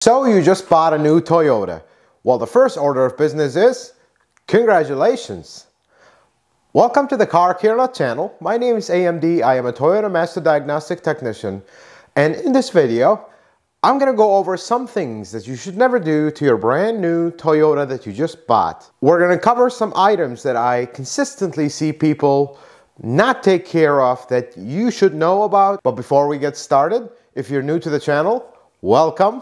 So you just bought a new Toyota. Well, the first order of business is congratulations. Welcome to the Car Care Lot channel. My name is AMD. I am a Toyota Master Diagnostic Technician. And in this video, I'm going to go over some things that you should never do to your brand new Toyota that you just bought. We're going to cover some items that I consistently see people not take care of that you should know about. But before we get started, if you're new to the channel, welcome.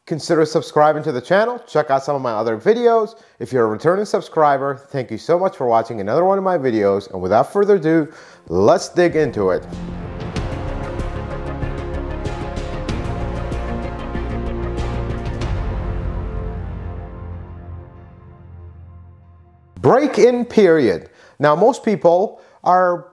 Consider subscribing to the channel. Check out some of my other videos. If you're a returning subscriber, thank you so much for watching another one of my videos. And without further ado, let's dig into it. Break-in period. Now, most people are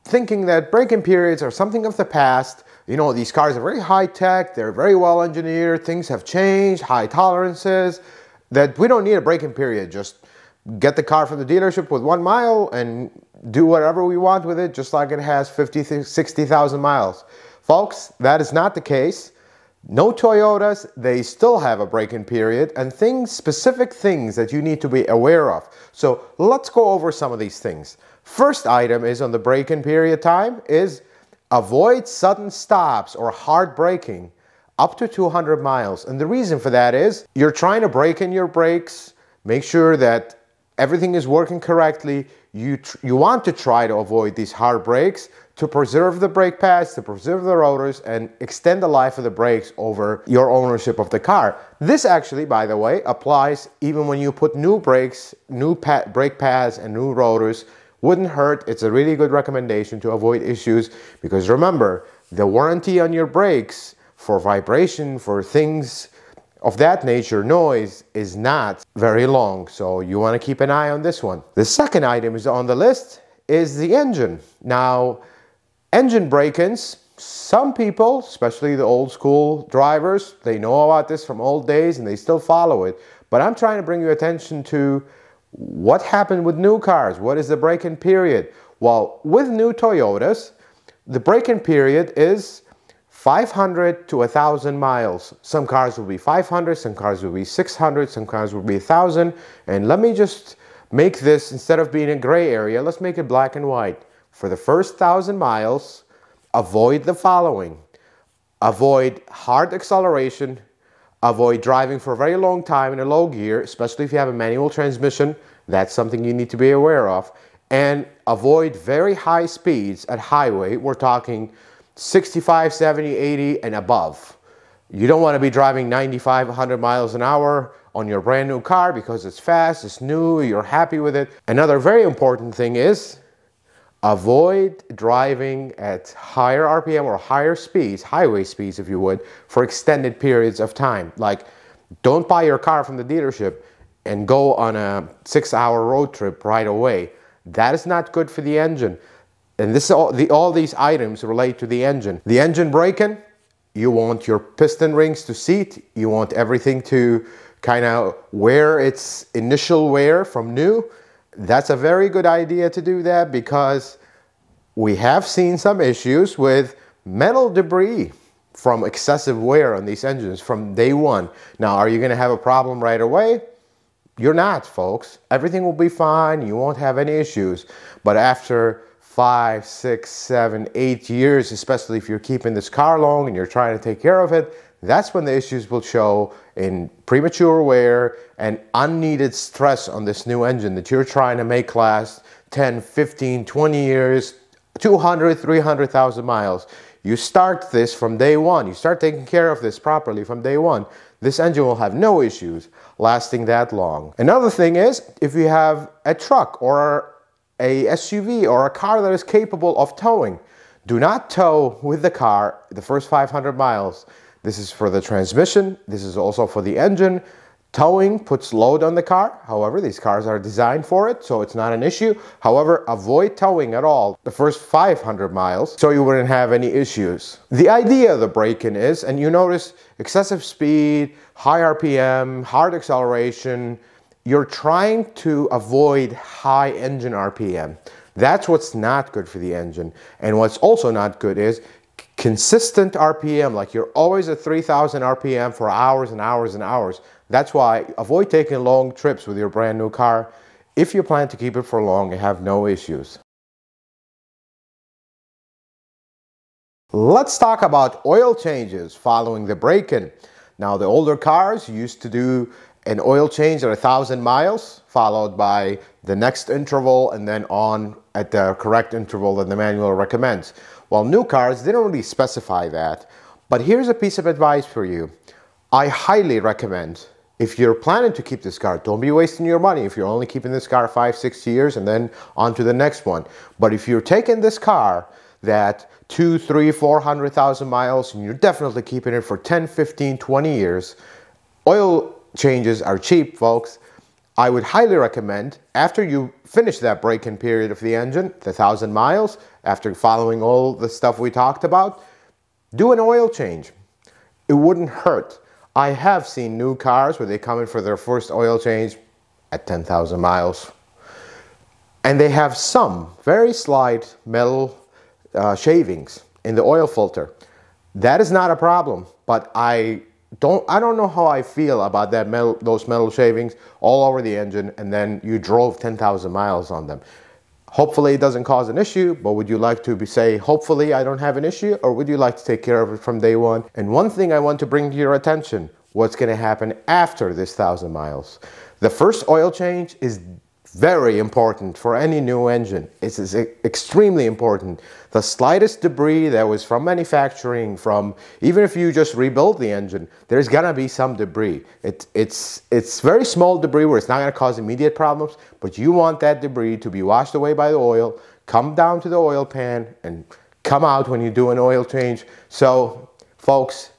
thinking that break-in periods are something of the past. You know, these cars are very high-tech, they're very well engineered, things have changed, high tolerances, that we don't need a break-in period. Just get the car from the dealership with 1 mile and do whatever we want with it, just like it has 50,000, 60,000 miles. Folks, that is not the case. No Toyotas, they still have a break-in period and specific things that you need to be aware of. So let's go over some of these things. First item is on the break-in period time is avoid sudden stops or hard braking up to 200 miles. And the reason for that is you're trying to break in your brakes, make sure that everything is working correctly. You want to try to avoid these hard brakes to preserve the brake pads, to preserve the rotors, and extend the life of the brakes over your ownership of the car. This actually, by the way, applies even when you put new brakes, brake pads, and new rotors. Wouldn't hurt. It's a really good recommendation to avoid issues, because remember, the warranty on your brakes for vibration, for things of that nature, noise, is not very long. So you want to keep an eye on this one. The second item is on the list is the engine. Now, engine break-ins, some people, especially the old school drivers, they know about this from old days and they still follow it. But I'm trying to bring your attention to what happened with new cars. What is the break-in period? Well, with new Toyotas, the break-in period is 500 to 1,000 miles. Some cars will be 500, some cars will be 600, some cars will be 1,000. And let me just make this, instead of being a gray area, let's make it black and white. For the first 1,000 miles, avoid the following. Avoid hard acceleration. Avoid driving for a very long time in a low gear, especially if you have a manual transmission. That's something you need to be aware of. And avoid very high speeds at highway. We're talking 65, 70, 80 and above. You don't want to be driving 95, 100 miles an hour on your brand new car because it's fast, it's new, you're happy with it. Another very important thing is avoid driving at higher RPM or higher speeds, highway speeds if you would, for extended periods of time. Like, don't buy your car from the dealership and go on a 6-hour road trip right away. That is not good for the engine. And this all these items relate to the engine. The engine break-in, you want your piston rings to seat. You want everything to kind of wear its initial wear from new. That's a very good idea to do that, because we have seen some issues with metal debris from excessive wear on these engines from day one. Now, are you going to have a problem right away? You're not, folks. Everything will be fine. You won't have any issues. But after 5, 6, 7, 8 years, especially if you're keeping this car long and you're trying to take care of it, that's when the issues will show in premature wear and unneeded stress on this new engine that you're trying to make last 10, 15, 20 years, 200, 300,000 miles. You start this from day one. You start taking care of this properly from day one. This engine will have no issues lasting that long. Another thing is, if you have a truck or a SUV or a car that is capable of towing, do not tow with the car the first 500 miles. This is for the transmission. This is also for the engine. Towing puts load on the car. However, these cars are designed for it, so it's not an issue. However, avoid towing at all the first 500 miles so you wouldn't have any issues. The idea of the break-in is, and you notice excessive speed, high RPM, hard acceleration, you're trying to avoid high engine RPM. That's what's not good for the engine. And what's also not good is consistent RPM, like you're always at 3,000 RPM for hours and hours and hours. That's why avoid taking long trips with your brand new car. If you plan to keep it for long and have no issues. Let's talk about oil changes following the break-in. Now, the older cars used to do an oil change at 1,000 miles, followed by the next interval, and then on at the correct interval that the manual recommends. Well, new cars didn't really specify that, but here's a piece of advice for you. I highly recommend, if you're planning to keep this car, don't be wasting your money if you're only keeping this car 5-6 years and then on to the next one. But if you're taking this car that 200,000, 300,000, 400,000 miles, and you're definitely keeping it for 10, 15, 20 years, oil changes are cheap, folks. I would highly recommend, after you finish that break-in period of the engine, the 1,000 miles, after following all the stuff we talked about, do an oil change. It wouldn't hurt. I have seen new cars where they come in for their first oil change at 10,000 miles. And they have some very slight metal shavings in the oil filter. That is not a problem, but I don't know how I feel about those metal shavings all over the engine, and then you drove 10,000 miles on them. Hopefully it doesn't cause an issue, but would you like to say, hopefully I don't have an issue, or would you like to take care of it from day one? And one thing I want to bring to your attention, what's going to happen after this 1,000 miles. The first oil change is very important for any new engine. It's extremely important. The slightest debris that was from manufacturing, even if you just rebuild the engine, there's gonna be some debris. It's very small debris where it's not gonna cause immediate problems, but you want that debris to be washed away by the oil, come down to the oil pan, and come out when you do an oil change. So, folks,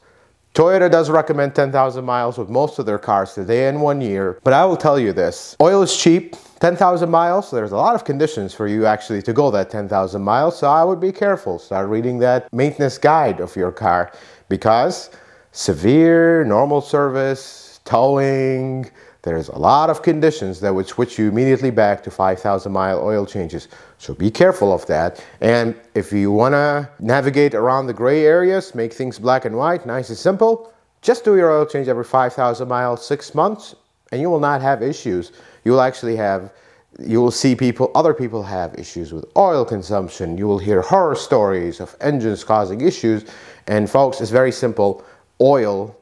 Toyota does recommend 10,000 miles with most of their cars today in 1 year, but I will tell you this, oil is cheap. 10,000 miles, there's a lot of conditions for you actually to go that 10,000 miles, so I would be careful. Start reading that maintenance guide of your car, because severe, normal service, towing, there's a lot of conditions that would switch you immediately back to 5,000 mile oil changes. So be careful of that. And if you want to navigate around the gray areas, make things black and white, nice and simple, just do your oil change every 5,000 miles, 6 months, and you will not have issues. You will see other people have issues with oil consumption. You will hear horror stories of engines causing issues. And folks, it's very simple. Oil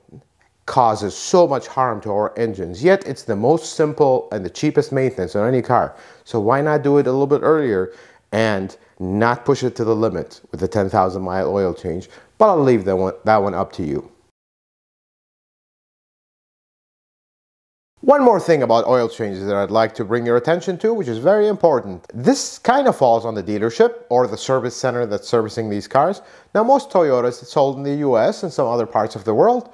causes so much harm to our engines, yet it's the most simple and the cheapest maintenance on any car. So why not do it a little bit earlier and not push it to the limit with the 10,000 mile oil change? But I'll leave that one up to you. One more thing about oil changes that I'd like to bring your attention to, which is very important. This kind of falls on the dealership or the service center that's servicing these cars. Now, most Toyotas sold in the US and some other parts of the world,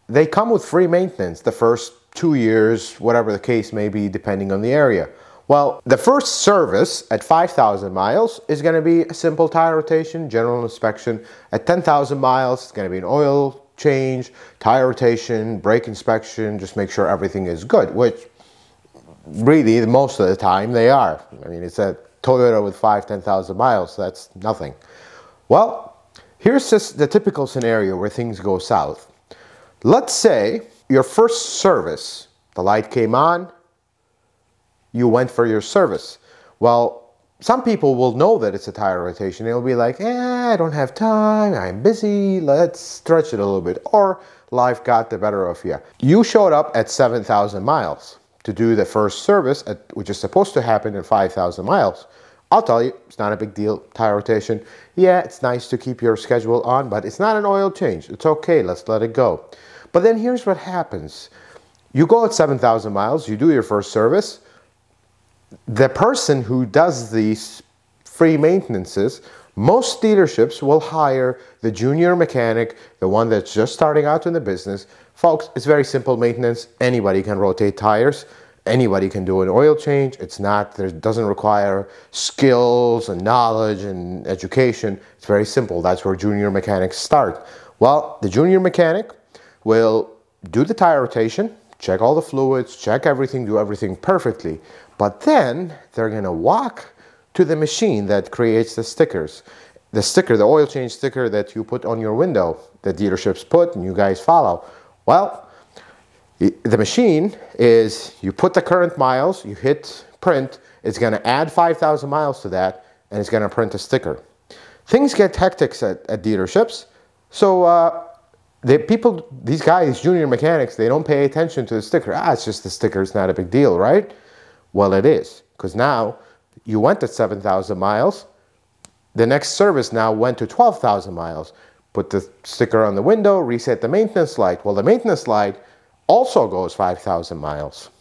they come with free maintenance the first 2 years, whatever the case may be, depending on the area. Well, the first service at 5,000 miles is going to be a simple tire rotation, general inspection. At 10,000 miles, it's going to be an oil change, tire rotation, brake inspection, just make sure everything is good, which really most of the time they are. I mean, it's a Toyota with 10,000 miles, so that's nothing. Well, here's just the typical scenario where things go south. Let's say your first service, the light came on, you went for your service. Well, some people will know that it's a tire rotation. They'll be like, I don't have time, I'm busy, let's stretch it a little bit. Or life got the better of you. You showed up at 7,000 miles to do the first service, which is supposed to happen at 5,000 miles. I'll tell you, it's not a big deal, tire rotation. Yeah, it's nice to keep your schedule on, but it's not an oil change. It's okay, let's let it go. But then here's what happens. You go at 7,000 miles, you do your first service. The person who does these free maintenances, most dealerships will hire the junior mechanic, the one that's just starting out in the business. Folks, it's very simple maintenance. Anybody can rotate tires. Anybody can do an oil change. It doesn't require skills and knowledge and education. It's very simple. That's where junior mechanics start. Well, the junior mechanic will do the tire rotation, check all the fluids, check everything, do everything perfectly. But then they're going to walk to the machine that creates the stickers. the sticker, the oil change sticker that you put on your window, the dealerships put and you guys follow. Well, the machine is, you put the current miles, you hit print, it's going to add 5,000 miles to that, and it's going to print a sticker. Things get hectic at dealerships, so these guys, junior mechanics, they don't pay attention to the sticker. It's just the sticker, it's not a big deal, right? Well, it is, because now you went at 7,000 miles. The next service now went to 12,000 miles. Put the sticker on the window, reset the maintenance light. Well, the maintenance light also goes 5,000 miles.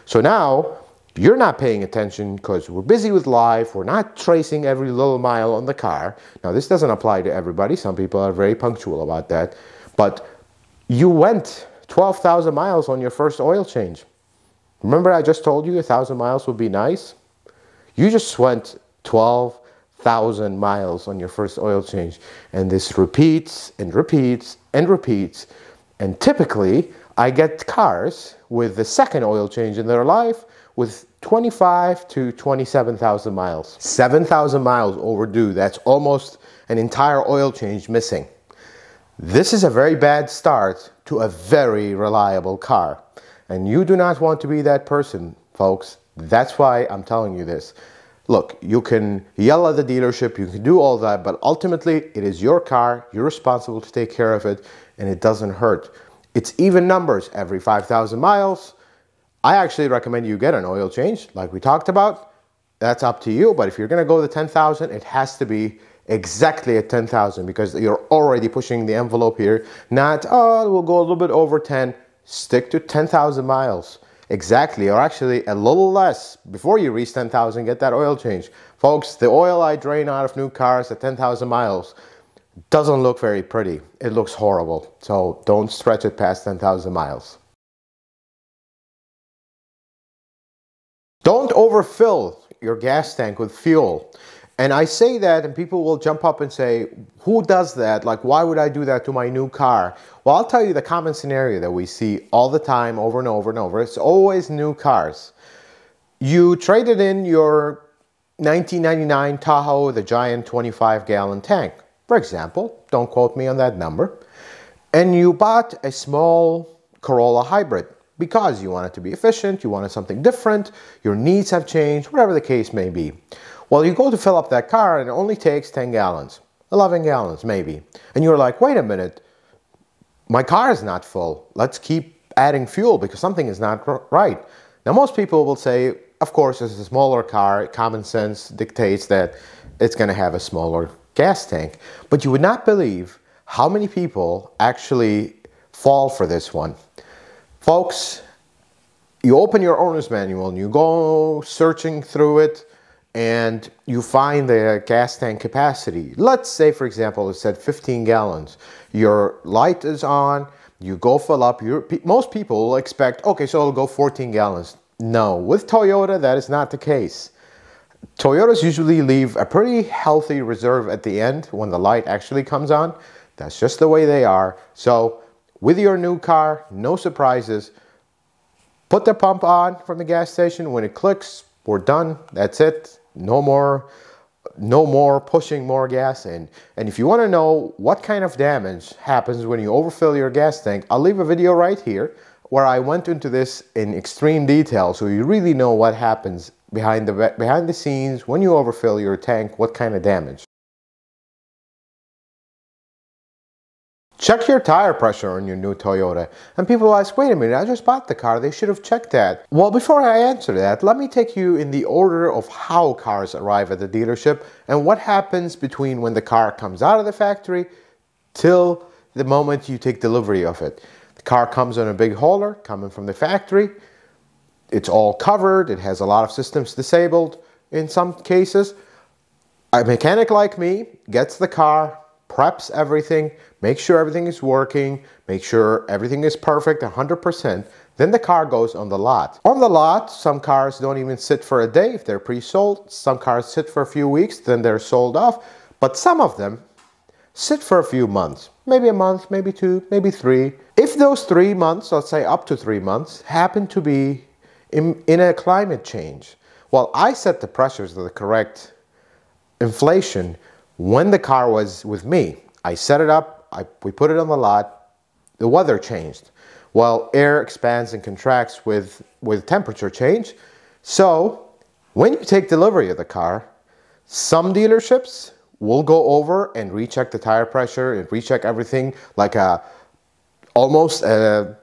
So now you're not paying attention because we're busy with life. We're not tracing every little mile on the car. Now, this doesn't apply to everybody. Some people are very punctual about that. But you went 12,000 miles on your first oil change. Remember I just told you 1,000 miles would be nice? You just went 12,000 miles on your first oil change. And this repeats and repeats and repeats. And typically, I get cars with the second oil change in their life with 25 to 27,000 miles. 7,000 miles overdue. That's almost an entire oil change missing. This is a very bad start to a very reliable car. And you do not want to be that person, folks. That's why I'm telling you this. Look, you can yell at the dealership, you can do all that, but ultimately it is your car, you're responsible to take care of it, and it doesn't hurt. It's even numbers every 5,000 miles. I actually recommend you get an oil change, like we talked about. That's up to you, but if you're gonna go to 10,000, it has to be exactly at 10,000 because you're already pushing the envelope here. Not, oh, we'll go a little bit over 10. Stick to 10,000 miles. Exactly, or actually a little less. Before you reach 10,000, get that oil change. Folks, the oil I drain out of new cars at 10,000 miles doesn't look very pretty. It looks horrible. So don't stretch it past 10,000 miles. Don't overfill your gas tank with fuel. And I say that and people will jump up and say, who does that? Like, why would I do that to my new car? Well, I'll tell you the common scenario that we see all the time, over and over and over. It's always new cars. You traded in your 1999 Tahoe with a giant 25-gallon tank, for example. Don't quote me on that number. And you bought a small Corolla hybrid because you wanted to be efficient, you wanted something different, your needs have changed, whatever the case may be. Well, you go to fill up that car and it only takes 10 gallons, 11 gallons maybe. And you're like, wait a minute, my car is not full. Let's keep adding fuel because something is not right. Now, most people will say, of course, it's a smaller car. Common sense dictates that it's going to have a smaller gas tank. But you would not believe how many people actually fall for this one. Folks, you open your owner's manual and you go searching through it, and you find the gas tank capacity. Let's say, for example, it said 15 gallons. Your light is on, you go fill up. Most people will expect, okay, so it'll go 14 gallons. No, with Toyota, that is not the case. Toyotas usually leave a pretty healthy reserve at the end when the light actually comes on. That's just the way they are. So with your new car, no surprises. Put the pump on from the gas station. When it clicks, we're done. That's it. No more pushing more gas in. And if you want to know what kind of damage happens when you overfill your gas tank, I'll leave a video right here where I went into this in extreme detail so you really know what happens behind the scenes when you overfill your tank, what kind of damage. Check your tire pressure on your new Toyota. And people ask, wait a minute, I just bought the car, they should have checked that. Well, before I answer that, let me take you in the order of how cars arrive at the dealership and what happens between when the car comes out of the factory till the moment you take delivery of it. The car comes on a big hauler coming from the factory. It's all covered, it has a lot of systems disabled in some cases. A mechanic like me gets the car, preps everything, make sure everything is working, make sure everything is perfect 100%, then the car goes on the lot. On the lot, some cars don't even sit for a day if they're pre-sold. Some cars sit for a few weeks, then they're sold off. But some of them sit for a few months, maybe a month, maybe two, maybe three. If those 3 months, let's say up to 3 months, happen to be in a climate change, well, I set the pressures to the correct inflation When the car was with me, I set it up, we put it on the lot, the weather changed. Well, air expands and contracts with temperature change. So when you take delivery of the car, some dealerships will go over and recheck the tire pressure and recheck everything like almost a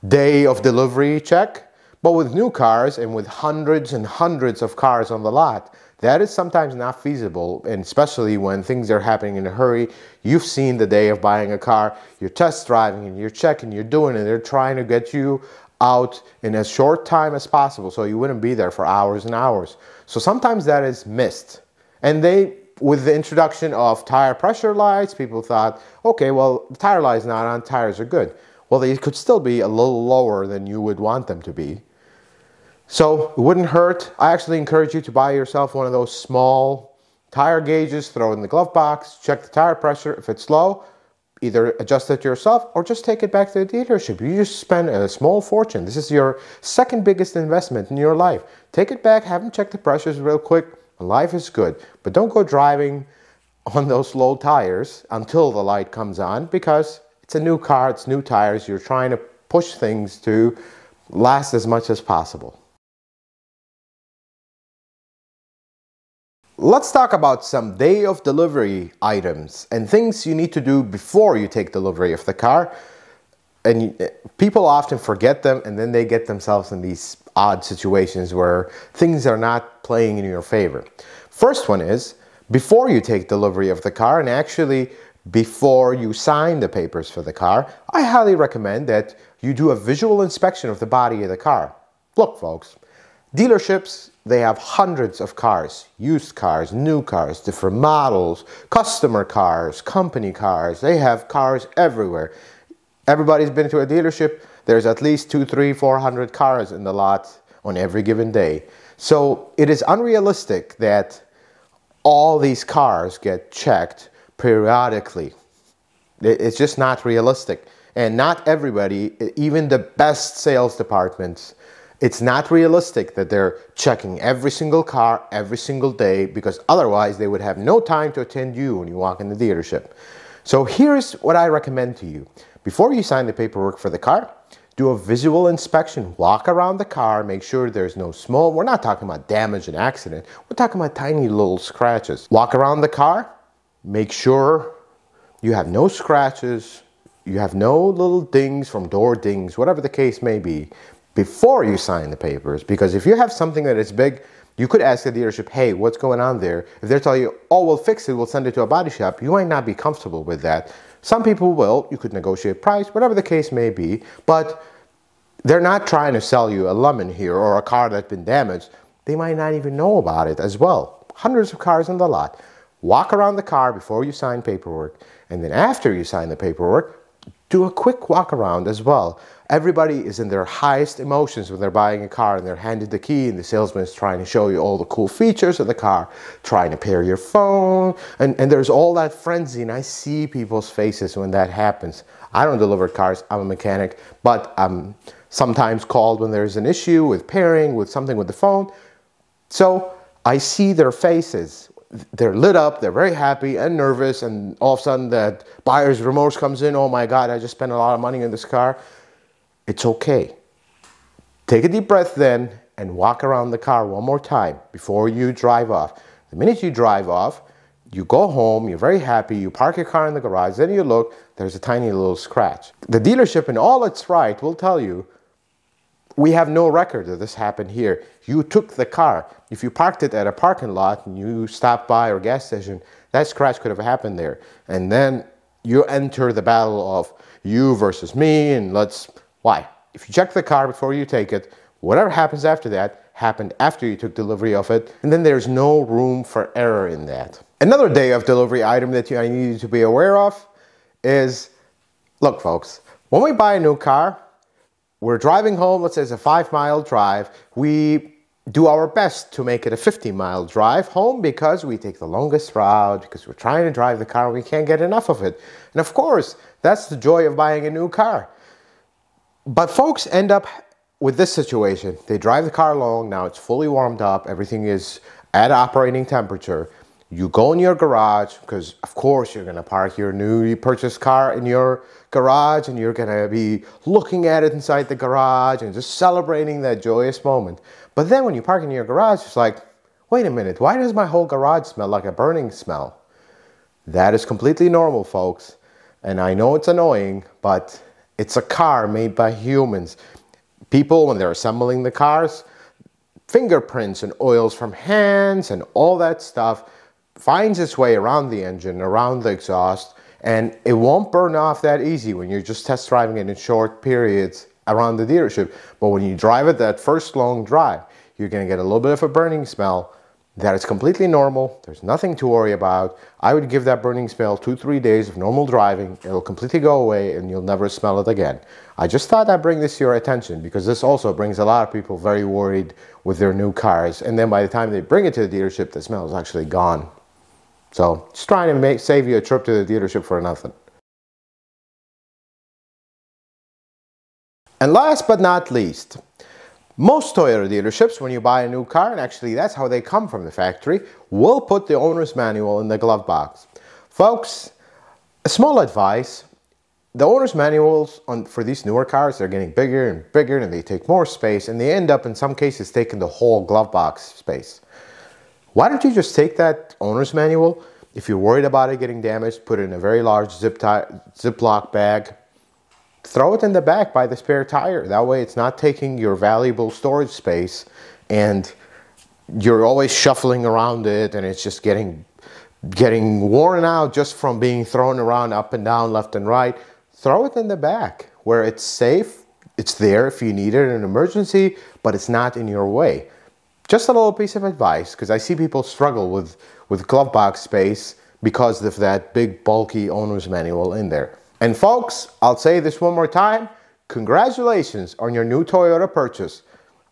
day of delivery check. But with new cars and with hundreds and hundreds of cars on the lot, that is sometimes not feasible, and especially when things are happening in a hurry. You've seen the day of buying a car, you're test driving and you're checking, you're doing it, they're trying to get you out in as short time as possible so you wouldn't be there for hours and hours. So sometimes that is missed. And with the introduction of tire pressure lights, people thought, okay, well, the tire light's not on, tires are good. Well, they could still be a little lower than you would want them to be. So it wouldn't hurt. I actually encourage you to buy yourself one of those small tire gauges, throw it in the glove box, check the tire pressure. If it's low, either adjust it yourself or just take it back to the dealership. You just spend a small fortune. This is your second biggest investment in your life. Take it back, have them check the pressures real quick. Life is good. But don't go driving on those low tires until the light comes on, because it's a new car, it's new tires. You're trying to push things to last as much as possible. Let's talk about some day of delivery items and things you need to do before you take delivery of the car. And people often forget them, and then they get themselves in these odd situations where things are not playing in your favor. First one is, before you take delivery of the car, and actually before you sign the papers for the car, I highly recommend that you do a visual inspection of the body of the car. Look, folks, dealerships, they have hundreds of cars, used cars, new cars, different models, customer cars, company cars. They have cars everywhere. Everybody's been to a dealership. There's at least 200, 300, 400 cars in the lot on every given day. So it is unrealistic that all these cars get checked periodically. It's just not realistic. And not everybody, even the best sales departments, it's not realistic that they're checking every single car every single day, because otherwise they would have no time to attend you when you walk in the dealership. So here's what I recommend to you. Before you sign the paperwork for the car, do a visual inspection. Walk around the car, make sure there's no small, we're not talking about damage and accident, we're talking about tiny little scratches. Walk around the car, make sure you have no scratches, you have no little dings from door dings, whatever the case may be, before you sign the papers. Because if you have something that is big, you could ask the dealership, hey, what's going on there? If they're telling you, oh, we'll fix it, we'll send it to a body shop, you might not be comfortable with that. Some people will. You could negotiate price, whatever the case may be, but they're not trying to sell you a lemon here or a car that's been damaged. They might not even know about it as well. Hundreds of cars on the lot. Walk around the car before you sign paperwork, and then after you sign the paperwork, do a quick walk around as well. Everybody is in their highest emotions when they're buying a car and they're handed the key and the salesman is trying to show you all the cool features of the car, trying to pair your phone, and there's all that frenzy, and I see people's faces when that happens. I don't deliver cars, I'm a mechanic, but I'm sometimes called when there's an issue with pairing, with something with the phone. So I see their faces. They're lit up, they're very happy and nervous, and all of a sudden that buyer's remorse comes in. Oh my God, I just spent a lot of money on this car. It's okay. Take a deep breath then and walk around the car one more time before you drive off. The minute you drive off, you go home, you're very happy, you park your car in the garage, then you look, there's a tiny little scratch. The dealership in all its right will tell you, we have no record that this happened here. You took the car. If you parked it at a parking lot and you stopped by or gas station, that scratch could have happened there. And then you enter the battle of you versus me, and why? If you check the car before you take it, whatever happens after that happened after you took delivery of it, and then there's no room for error in that. Another day of delivery item that I need you to be aware of is, look folks, when we buy a new car, we're driving home, let's say it's a 5-mile drive, we do our best to make it a 50-mile drive home because we take the longest route, because we're trying to drive the car, we can't get enough of it. And of course, that's the joy of buying a new car. But folks end up with this situation. They drive the car along, now it's fully warmed up, everything is at operating temperature. You go in your garage, because of course you're going to park your newly purchased car in your garage, and you're going to be looking at it inside the garage and just celebrating that joyous moment. But then when you park in your garage, it's like, wait a minute, why does my whole garage smell like a burning smell? That is completely normal, folks. And I know it's annoying, but it's a car made by humans. People, when they're assembling the cars, fingerprints and oils from hands and all that stuff finds its way around the engine, around the exhaust, and it won't burn off that easy when you're just test driving it in short periods around the dealership. But when you drive it that first long drive, you're going to get a little bit of a burning smell. That is completely normal. There's nothing to worry about. I would give that burning smell 2-3 days of normal driving. It'll completely go away and you'll never smell it again. I just thought I'd bring this to your attention because this also brings a lot of people very worried with their new cars. And then by the time they bring it to the dealership, the smell is actually gone. So just trying to save you a trip to the dealership for nothing. And last but not least, most Toyota dealerships, when you buy a new car, and actually that's how they come from the factory, will put the owner's manual in the glove box. Folks, a small advice, the owner's manuals for these newer cars, they're getting bigger and bigger and they take more space, and they end up in some cases taking the whole glove box space. Why don't you just take that owner's manual, if you're worried about it getting damaged, put it in a very large Ziploc bag, throw it in the back by the spare tire. That way it's not taking your valuable storage space and you're always shuffling around it and it's just getting worn out just from being thrown around up and down, left and right. Throw it in the back where it's safe. It's there if you need it in an emergency, but it's not in your way. Just a little piece of advice, because I see people struggle with glove box space because of that big bulky owner's manual in there. And folks, I'll say this one more time, congratulations on your new Toyota purchase.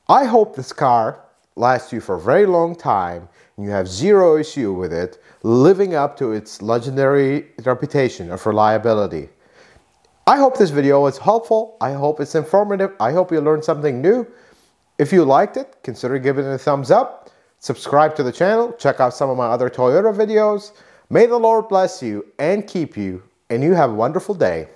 I hope this car lasts you for a very long time and you have zero issue with it, living up to its legendary reputation of reliability. I hope this video was helpful. I hope it's informative. I hope you learned something new. If you liked it, consider giving it a thumbs up. Subscribe to the channel. Check out some of my other Toyota videos. May the Lord bless you and keep you, and you have a wonderful day.